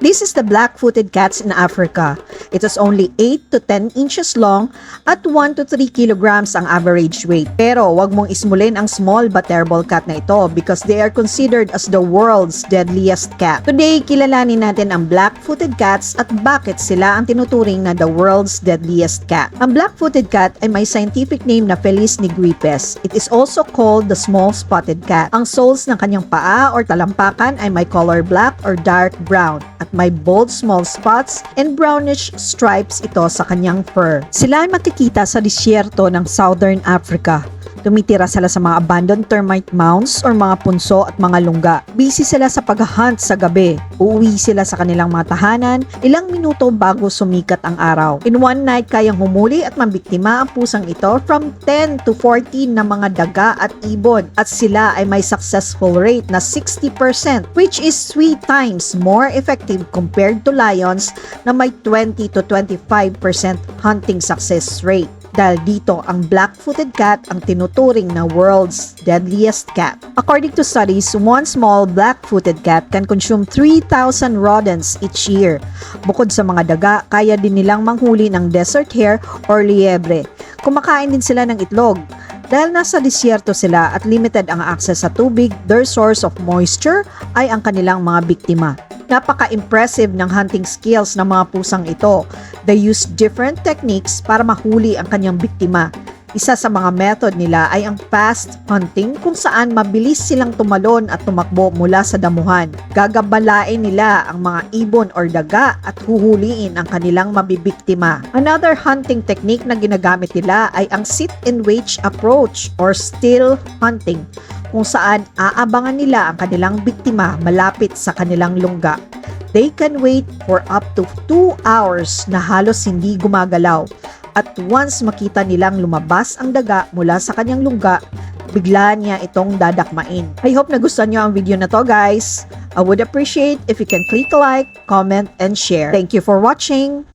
This is the black-footed cats in Africa. It is only 8 to 10 inches long at 1 to 3 kilograms ang average weight. Pero wag mong ismulin ang small but terrible cat na ito because they are considered as the world's deadliest cat. Today, kilalanin natin ang black-footed cats at bakit sila ang tinuturing na the world's deadliest cat. Ang black-footed cat ay may scientific name na Felis nigripes. It is also called the small spotted cat. Ang soles ng kanyang paa or talampakan ay may color black or dark brown at may bold small spots and brownish stripes ito sa kanyang fur. Sila ay makikita sa disyerto ng Southern Africa. Tumitira sila sa mga abandoned termite mounds or mga punso at mga lungga. Busy sila sa pag-hunt sa gabi. Uuwi sila sa kanilang mga tahanan ilang minuto bago sumikat ang araw. In one night, kayang humuli at mambiktima ang pusang ito from 10 to 14 na mga daga at ibon. At sila ay may successful rate na 60%, which is 3 times more effective compared to lions na may 20 to 25% hunting success rate. Dahil dito, ang black-footed cat ang tinuturing na world's deadliest cat. According to studies, one small black-footed cat can consume 3,000 rodents each year. Bukod sa mga daga, kaya din nilang manghuli ng desert hare or liebre. Kumakain din sila ng itlog. Dahil nasa disyerto sila at limited ang access sa tubig, their source of moisture ay ang kanilang mga biktima. Napaka-impressive ng hunting skills ng mga pusang ito. They use different techniques para mahuli ang kanyang biktima. Isa sa mga method nila ay ang fast hunting kung saan mabilis silang tumalon at tumakbo mula sa damuhan. Gagabalain nila ang mga ibon or daga at huhuliin ang kanilang mabibiktima. Another hunting technique na ginagamit nila ay ang sit and wait approach or still hunting, kung saan aabangan nila ang kanilang biktima malapit sa kanilang lungga. They can wait for up to 2 hours na halos hindi gumagalaw. At once makita nilang lumabas ang daga mula sa kanyang lungga, bigla niya itong dadakmain. I hope nagustuhan nyo ang video na to, guys. I would appreciate if you can click like, comment, and share. Thank you for watching!